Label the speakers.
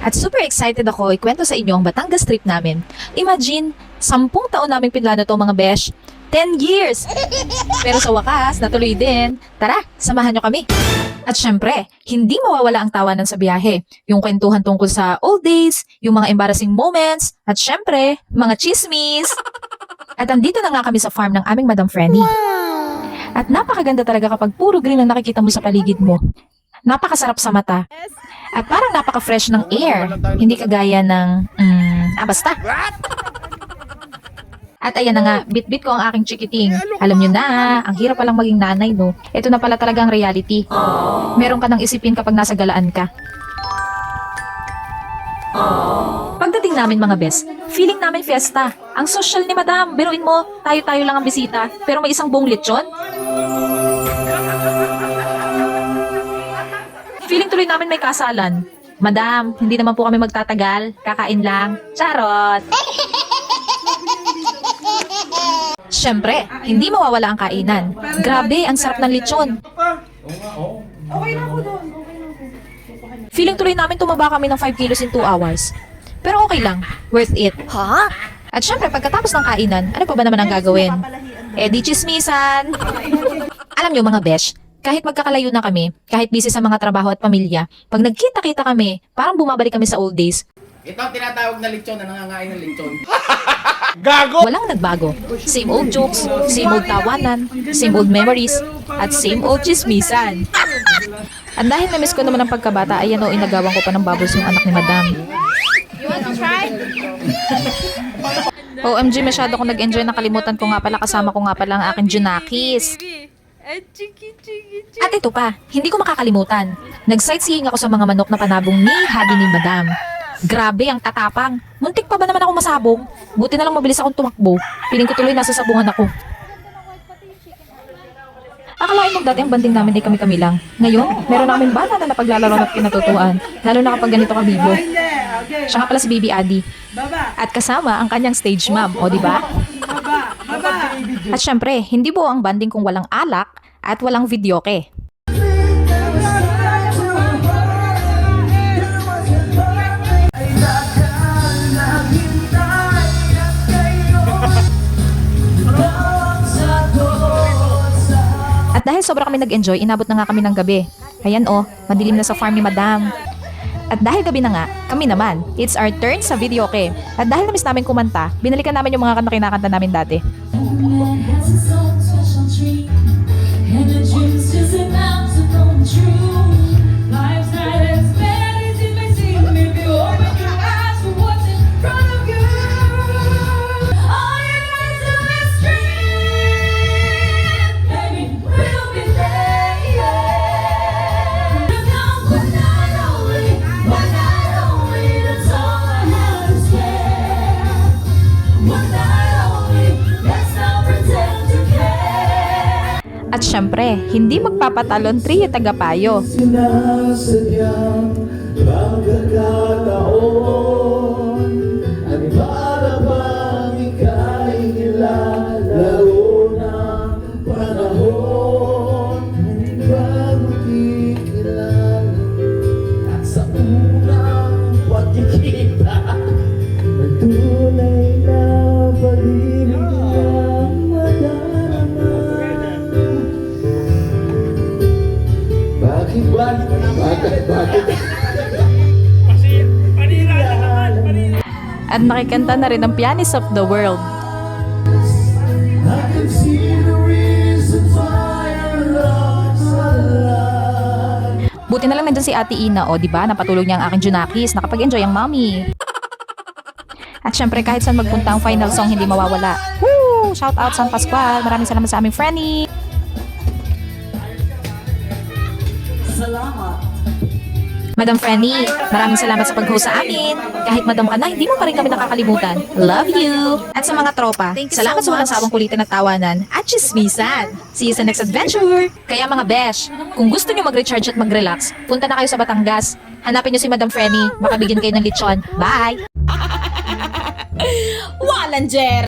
Speaker 1: At super excited ako ikwento sa inyo ang Batangas trip namin. Imagine, 10 taon naming pinlano to mga besh. 10 years! Pero sa wakas, natuloy din. Tara, samahan nyo kami. At syempre, hindi mawawala ang tawanan sa biyahe. Yung kwentuhan tungkol sa old days, yung mga embarrassing moments, at syempre, mga chismis. At andito na nga kami sa farm ng aming Madam Frenny. At napakaganda talaga kapag puro green ang nakikita mo sa paligid mo. Napakasarap sa mata. At parang napaka-fresh ng air. Hindi kagaya ng, basta. At ayan na nga, bit-bit ko ang aking chikiting. Alam nyo na, ang hirap palang maging nanay, no? Ito na pala talaga ang reality. Meron ka nang isipin kapag nasa galaan ka. Pagdating namin mga bes, feeling namin fiesta. Ang social ni Madam, biruin mo, tayo-tayo lang ang bisita, pero may isang buong lechon. Feeling tuloy namin may kasalan. Madam, hindi naman po kami magtatagal, kakain lang. Charot! Siyempre, hindi mawawala ang kainan. Grabe, ang sarap ng lechon.
Speaker 2: Okay na ako doon.
Speaker 1: Feeling tuloy namin tumaba kami ng 5 kilos in 2 hours. Pero okay lang, worth it. Ha? At syempre, pagkatapos ng kainan, ano pa ba naman ang gagawin? Di chismisan. Alam nyo mga besh, kahit magkakalayo na kami, kahit busy sa mga trabaho at pamilya, pag nagkita-kita kami, parang bumabalik kami sa old days.
Speaker 3: Ito ang tinatawag na lechon na nangangain ng lechon.
Speaker 4: Gago!
Speaker 1: Walang nagbago. Same old jokes, same old tawanan, same old memories, at same old chismisan. At dahil na-miss ko naman ang pagkabata, ayan o, inagawan ko pa ng bubbles yung anak ni Madam.
Speaker 2: You want to try?
Speaker 1: OMG, masyado akong nag-enjoy, nakalimutan ko nga pala, kasama ko nga pala ang aking Junakis. At ito pa, hindi ko makakalimutan. Nag-sightseeing ako sa mga manok na panabong ni Hadi ni Madam. Grabe, ang tatapang. Muntik pa ba naman ako masabong? Buti na lang mabilis akong tumakbo. Piling ko tuloy nasa sabungan ako. Akalain mo dati ang banding namin ay kami-kami lang. Ngayon, meron na kaming bata na napaglalaroan at pinatutuan. Lalo na kapag ganito kabibo. Siya nga pala si Baby Adi. At kasama ang kanyang stage mom, o diba? At syempre, hindi buo ang banding kung walang alak at walang videoke. At dahil sobra kami nag-enjoy, inabot na nga kami ng gabi. Ayan o, madilim na sa farm ni Madam. At dahil gabi na nga, kami naman, it's our turn sa videoke. At dahil namiss namin kumanta, binalikan namin yung mga kanta kinakanta namin dati. At syempre, hindi magpapatalon Trio Tagapayo.
Speaker 4: Sinasadyang pagkakataon at para bang ika'y nilalaro ng panahon. Hindi ba makikilala at sa unang pagkikita ang tunay na pag-ibig ang madarama. Bakit?
Speaker 1: At nakikanta na rin ang Pianist of the World.
Speaker 4: I can see the reasons why our love's alive.
Speaker 1: Buti na lang nandun si Ate Ina, o diba? Napatulog niya ang aking Junakis, nakapag-enjoy ang mommy. At syempre, kahit saan magpunta ang final song, hindi mawawala. Woo! Shout out San Pascual. Maraming salamat sa aming Frenny. Madam Frenny, maraming salamat sa pag-host sa amin. Kahit madam ka na, hindi mo pa rin kami nakakalimutan. Love you! At sa mga tropa, salamat sa walang sawang kulitan at tawanan at chismisan. See you sa next adventure! Kaya mga besh, kung gusto nyo mag-recharge at mag-relax, punta na kayo sa Batangas. Hanapin nyo si Madam Frenny, baka bigyan kayo ng lechon. Bye!
Speaker 2: Walang Jer!